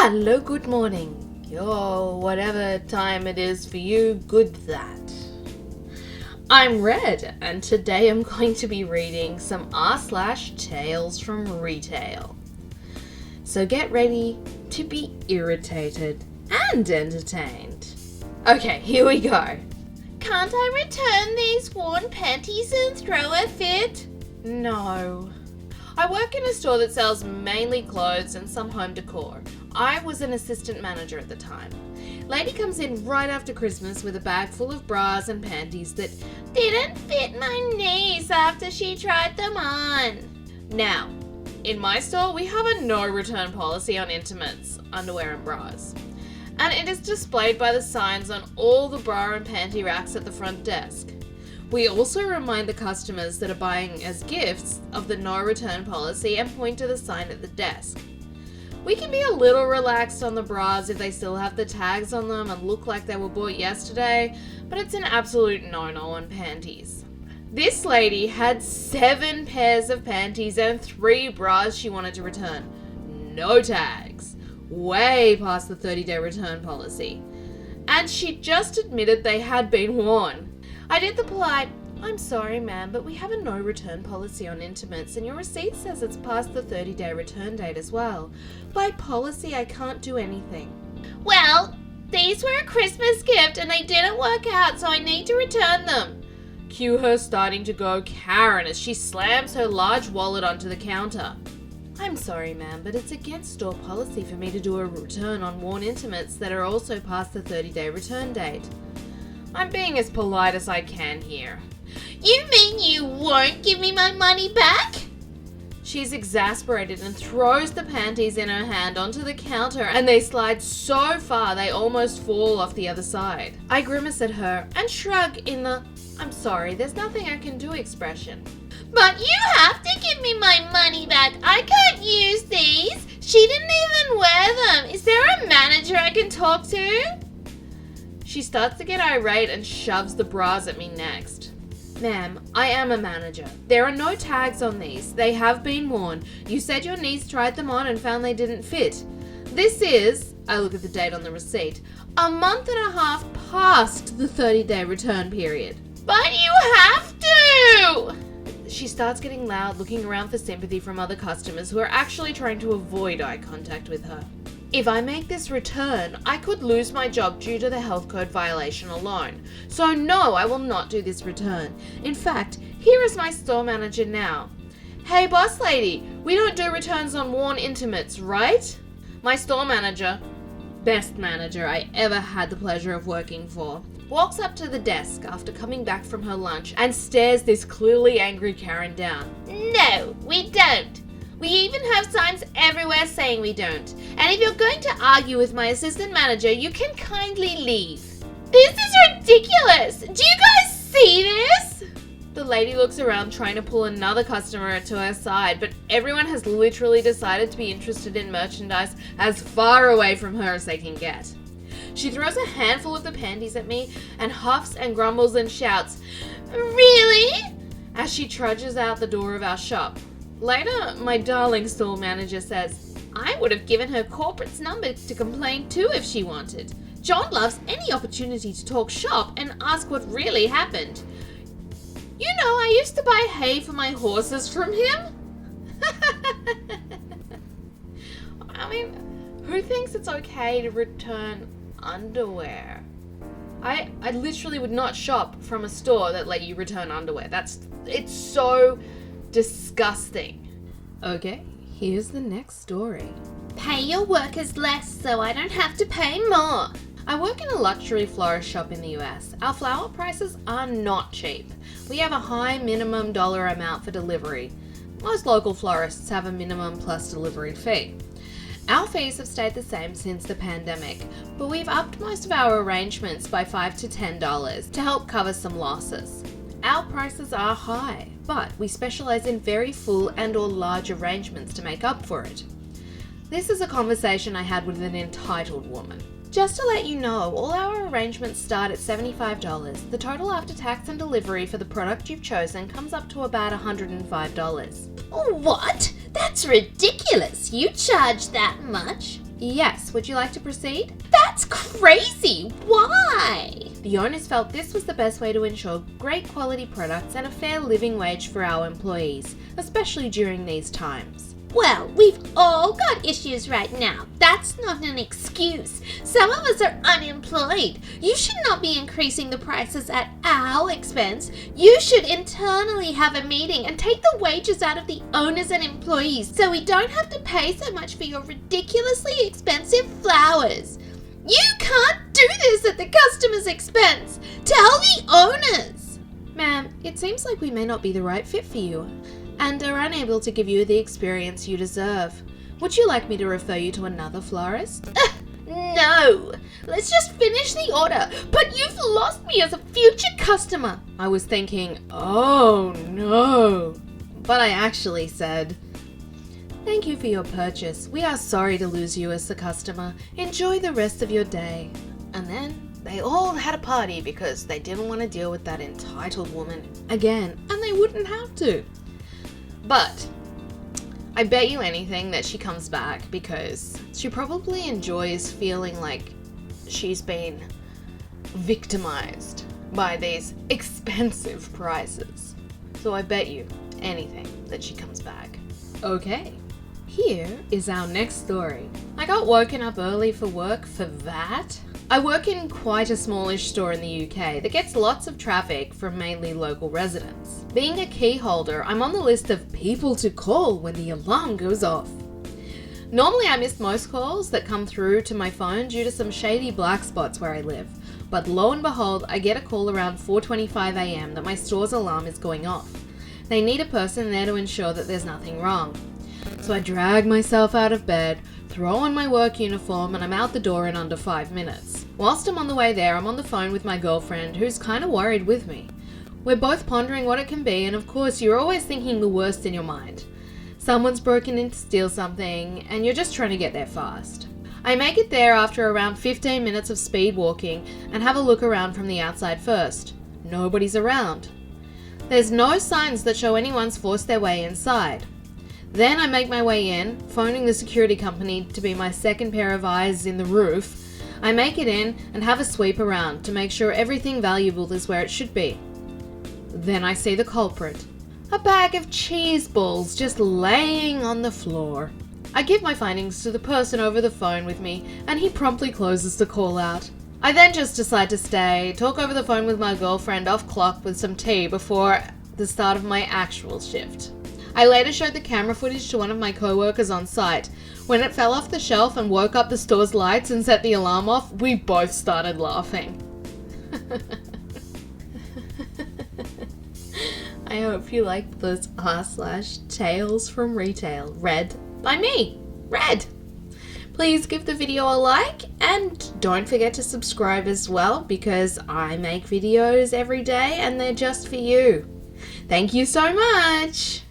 Hello, good morning. Or whatever time it is for you, good that. I'm Red, and today I'm going to be reading some r/Tales from Retail. So get ready to be irritated and entertained. Okay, here we go. Can't I return these worn panties and throw a fit? No. I work in a store that sells mainly clothes and some home decor. I was an assistant manager at the time. Lady comes in right after Christmas with a bag full of bras and panties that Didn't fit my knees after she tried them on. Now, in my store, we have a no return policy on intimates, underwear and bras. And it is displayed by the signs on all the bra and panty racks at the front desk. We also remind the customers that are buying as gifts of the no return policy and point to the sign at the desk. We can be a little relaxed on the bras if they still have the tags on them and look like they were bought yesterday, but it's an absolute no-no on panties. This lady had 7 pairs of panties and 3 bras she wanted to return. No tags. Way past the 30-day return policy. And she just admitted they had been worn. I did the polite, "I'm sorry ma'am, but we have a no return policy on intimates and your receipt says it's past the 30-day return date as well. By policy, I can't do anything." Well, these were a Christmas gift and they didn't work out, so I need to return them. Cue her starting to go Karen as she slams her large wallet onto the counter. "I'm sorry ma'am, but it's against store policy for me to do a return on worn intimates that are also past the 30-day return date. I'm being as polite as I can here." You mean you won't give me my money back? She's exasperated and throws the panties in her hand onto the counter and they slide so far they almost fall off the other side. I grimace at her and shrug in the "I'm sorry, there's nothing I can do" expression. But you have to give me my money back. I can't use these. She didn't even wear them. Is there a manager I can talk to? She starts to get irate and shoves the bras at me next. "Ma'am, I am a manager. There are no tags on these. They have been worn. You said your niece tried them on and found they didn't fit. This is," I look at the date on the receipt, "a month and a half past the 30-day return period." But you have to! She starts getting loud, looking around for sympathy from other customers who are actually trying to avoid eye contact with her. "If I make this return, I could lose my job due to the health code violation alone. So no, I will not do this return. In fact, here is my store manager now. Hey boss lady, we don't do returns on worn intimates, right?" My store manager, best manager I ever had the pleasure of working for, walks up to the desk after coming back from her lunch and stares this clearly angry Karen down. No, we don't. We even have signs everywhere saying we don't. And if you're going to argue with my assistant manager, you can kindly leave. This is ridiculous! Do you guys see this? The lady looks around trying to pull another customer to her side, but everyone has literally decided to be interested in merchandise as far away from her as they can get. She throws a handful of the panties at me and huffs and grumbles and shouts, "Really?" as she trudges out the door of our shop. Later, my darling store manager says, "I would have given her corporate's number to complain to if she wanted. John loves any opportunity to talk shop and ask what really happened. You know, I used to buy hay for my horses from him." I mean, who thinks it's okay to return underwear? I literally would not shop from a store that let you return underwear. It's so disgusting. Okay, here's the next story. Pay your workers less so I don't have to pay more. I work in a luxury florist shop in the US. Our flower prices are not cheap. We have a high minimum dollar amount for delivery. Most local florists have a minimum plus delivery fee. Our fees have stayed the same since the pandemic, but we've upped most of our arrangements by $5 to $10 to help cover some losses. Our prices are high, but we specialize in very full and or large arrangements to make up for it. This is a conversation I had with an entitled woman. Just to let you know, all our arrangements start at $75. The total after tax and delivery for the product you've chosen comes up to about $105. What? That's ridiculous. You charge that much? Yes, would you like to proceed? That's crazy! Why? The owners felt this was the best way to ensure great quality products and a fair living wage for our employees, especially during these times. Well, we've all got issues right now. That's not an excuse. Some of us are unemployed. You should not be increasing the prices at our expense. You should internally have a meeting and take the wages out of the owners and employees so we don't have to pay so much for your ridiculously expensive flowers. You can't do this at the customer's expense. Tell the owners. Ma'am, it seems like we may not be the right fit for you and are unable to give you the experience you deserve. Would you like me to refer you to another florist? No! Let's just finish the order. But you've lost me as a future customer. I was thinking, oh no. But I actually said, thank you for your purchase. We are sorry to lose you as a customer. Enjoy the rest of your day. And then they all had a party because they didn't want to deal with that entitled woman again, and they wouldn't have to. But I bet you anything that she comes back because she probably enjoys feeling like she's been victimized by these expensive prices. So I bet you anything that she comes back. Okay, here is our next story. I got woken up early for work for that. I work in quite a smallish store in the UK that gets lots of traffic from mainly local residents. Being a key holder, I'm on the list of people to call when the alarm goes off. Normally I miss most calls that come through to my phone due to some shady black spots where I live, but lo and behold, I get a call around 4:25 AM that my store's alarm is going off. They need a person there to ensure that there's nothing wrong. So I drag myself out of bed, throw on my work uniform, and I'm out the door in under 5 minutes. Whilst I'm on the way there, I'm on the phone with my girlfriend, who's kind of worried with me. We're both pondering what it can be, and of course you're always thinking the worst in your mind. Someone's broken in to steal something, and you're just trying to get there fast. I make it there after around 15 minutes of speed walking, and have a look around from the outside first. Nobody's around. There's no signs that show anyone's forced their way inside. Then I make my way in, phoning the security company to be my second pair of eyes in the roof. I make it in and have a sweep around to make sure everything valuable is where it should be. Then I see the culprit. A bag of cheese balls just laying on the floor. I give my findings to the person over the phone with me, and he promptly closes the call out. I then just decide to stay, talk over the phone with my girlfriend off clock with some tea before the start of my actual shift. I later showed the camera footage to one of my co-workers on site. When it fell off the shelf and woke up the store's lights and set the alarm off, we both started laughing. I hope you liked those r/Tales from Retail, read by me, Red. Please give the video a like and don't forget to subscribe as well because I make videos every day and they're just for you. Thank you so much!